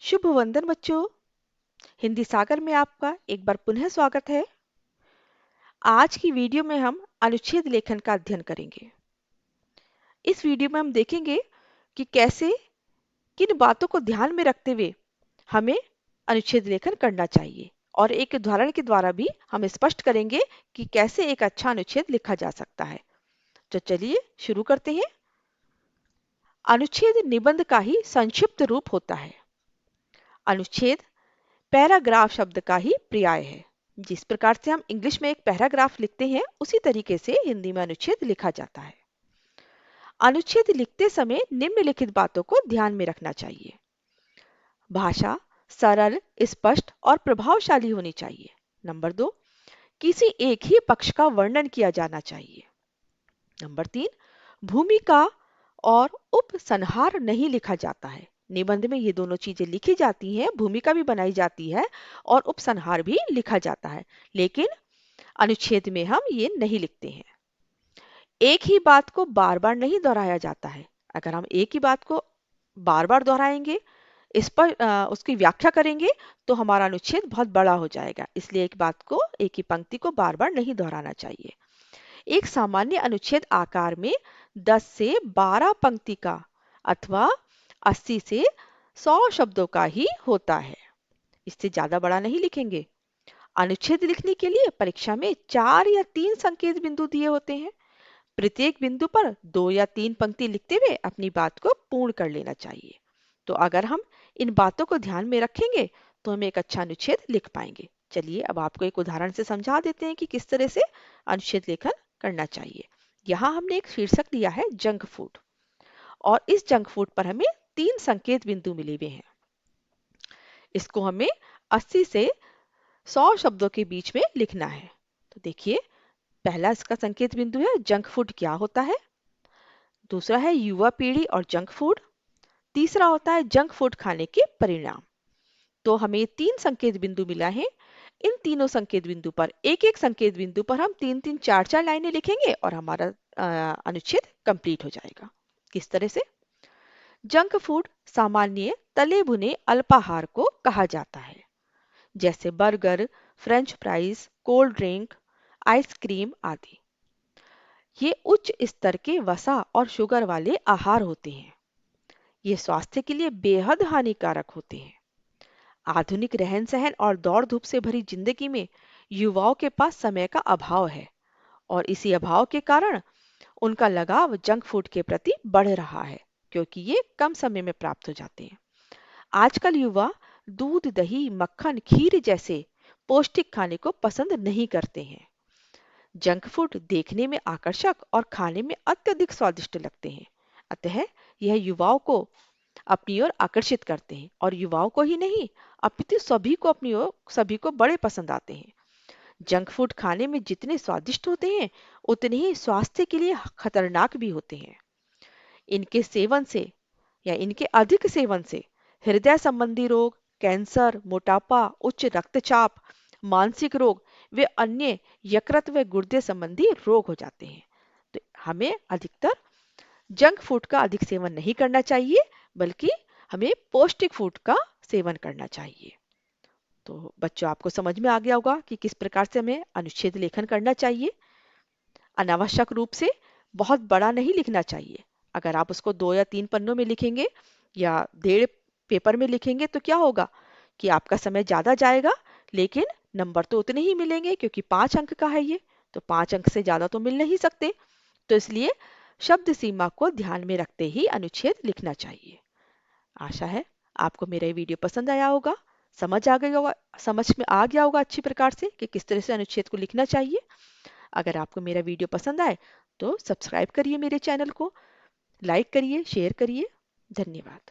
शुभ वंदन बच्चों। हिंदी सागर में आपका एक बार पुनः स्वागत है। आज की वीडियो में हम अनुच्छेद लेखन का अध्ययन करेंगे। इस वीडियो में हम देखेंगे कि कैसे किन बातों को ध्यान में रखते हुए हमें अनुच्छेद लेखन करना चाहिए और एक उदाहरण के द्वारा भी हम स्पष्ट करेंगे कि कैसे एक अच्छा अनुच्छेद लिखा जा सकता है। तो चलिए शुरू करते हैं। अनुच्छेद निबंध का ही संक्षिप्त रूप होता है। अनुच्छेद पैराग्राफ शब्द का ही पर्याय है। जिस प्रकार से हम इंग्लिश में एक पैराग्राफ लिखते हैं, उसी तरीके से हिंदी में अनुच्छेद लिखा जाता है। अनुच्छेद लिखते समय निम्नलिखित बातों को ध्यान में रखना चाहिए। भाषा सरल, स्पष्ट और प्रभावशाली होनी चाहिए। नंबर 2, किसी एक ही पक्ष का वर्णन किया जाना चाहिए। नंबर 3, भूमिका और उपसंहार नहीं लिखा जाता है। निबंध में ये दोनों चीजें लिखी जाती हैं, भूमिका भी बनाई जाती है और उपसंहार भी लिखा जाता है, लेकिन अनुच्छेद में हम ये नहीं लिखते हैं। एक ही बात को बार बार नहीं दोहराया जाता है। अगर हम एक ही बात को बार बार दोहराएंगे, इस पर उसकी व्याख्या करेंगे, तो हमारा अनुच्छेद बहुत बड़ा हो जाएगा। इसलिए एक बात को, एक ही पंक्ति को बार बार नहीं दोहराना चाहिए। एक सामान्य अनुच्छेद आकार में 10 से 12 पंक्ति का अथवा 80 से 100 शब्दों का ही होता है। इससे ज्यादा बड़ा नहीं लिखेंगे। अनुच्छेद लिखने के लिए परीक्षा में 4 या 3 संकेत बिंदु दिए होते हैं। प्रत्येक बिंदु पर 2 या 3 पंक्ति लिखते हुए अपनी बात को पूर्ण कर लेना चाहिए। तो अगर हम इन बातों को ध्यान में रखेंगे तो हम एक अच्छा अनुच्छेद लिख पाएंगे। चलिए अब आपको एक उदाहरण से समझा देते हैं कि किस तरह से अनुच्छेद लेखन करना चाहिए। यहाँ हमने एक शीर्षक दिया है जंक फूड, और इस जंक फूड पर हमें 3 संकेत बिंदु मिले हुए हैं। इसको हमें 80 से 100 शब्दों के बीच में लिखना है। तो देखिए, पहला इसका संकेत बिंदु है जंक फूड क्या होता है। दूसरा है युवा पीढ़ी और जंक फूड। तीसरा होता है जंक फूड खाने के परिणाम। तो हमें 3 संकेत बिंदु मिला है। इन तीनों संकेत बिंदु पर, एक एक संकेत बिंदु पर हम 3-3, 4-4 लाइनें लिखेंगे और हमारा अनुच्छेद कंप्लीट हो जाएगा। किस तरह से? जंक फूड सामान्य तले भुने अल्पाहार को कहा जाता है, जैसे burger, French fries, cold drink, ice cream आदि। ये उच्च स्तर के वसा और शुगर वाले आहार होते हैं। ये स्वास्थ्य के लिए बेहद हानिकारक होते हैं। आधुनिक रहन सहन और दौड़ धूप से भरी जिंदगी में युवाओं के पास समय का अभाव है, और इसी अभाव के कारण उनका लगाव जंक फूड के प्रति बढ़ रहा है, क्योंकि ये कम समय में प्राप्त हो जाते हैं। आजकल युवा दूध, दही, मक्खन, खीर जैसे पौष्टिक खाने को पसंद नहीं करते हैं। जंक फूड देखने में आकर्षक और खाने में अत्यधिक स्वादिष्ट लगते हैं, अतः यह युवाओं को अपनी ओर आकर्षित करते हैं, और युवाओं को ही नहीं अपितु सभी को अपनी ओर, सभी को बड़े पसंद आते हैं। जंक फूड खाने में जितने स्वादिष्ट होते हैं, उतने ही स्वास्थ्य के लिए खतरनाक भी होते हैं। इनके सेवन से या इनके अधिक सेवन से हृदय संबंधी रोग, कैंसर, मोटापा, उच्च रक्तचाप, मानसिक रोग वे अन्य यकृत व गुर्दे संबंधी रोग हो जाते हैं। तो हमें अधिकतर जंक फूड का अधिक सेवन नहीं करना चाहिए, बल्कि हमें पौष्टिक फूड का सेवन करना चाहिए। तो बच्चों, आपको समझ में आ गया होगा कि किस प्रकार से हमें अनुच्छेद लेखन करना चाहिए। अनावश्यक रूप से बहुत बड़ा नहीं लिखना चाहिए। अगर आप उसको 2 या 3 पन्नों में लिखेंगे या 1.5 पेपर में लिखेंगे तो क्या होगा कि आपका समय ज्यादा जाएगा, लेकिन नंबर तो उतने ही मिलेंगे, क्योंकि 5 अंक का है ये। तो 5 अंक से ज्यादा तो मिल नहीं सकते। तो इसलिए शब्द सीमा को ध्यान में रखते ही अनुच्छेद लिखना चाहिए। आशा है आपको मेरा ये वीडियो पसंद आया होगा, समझ में आ गया होगा अच्छी प्रकार से कि किस तरह से अनुच्छेद को लिखना चाहिए। अगर आपको मेरा वीडियो पसंद आए तो सब्सक्राइब करिए मेरे चैनल को, लाइक करिए, शेयर करिए। धन्यवाद।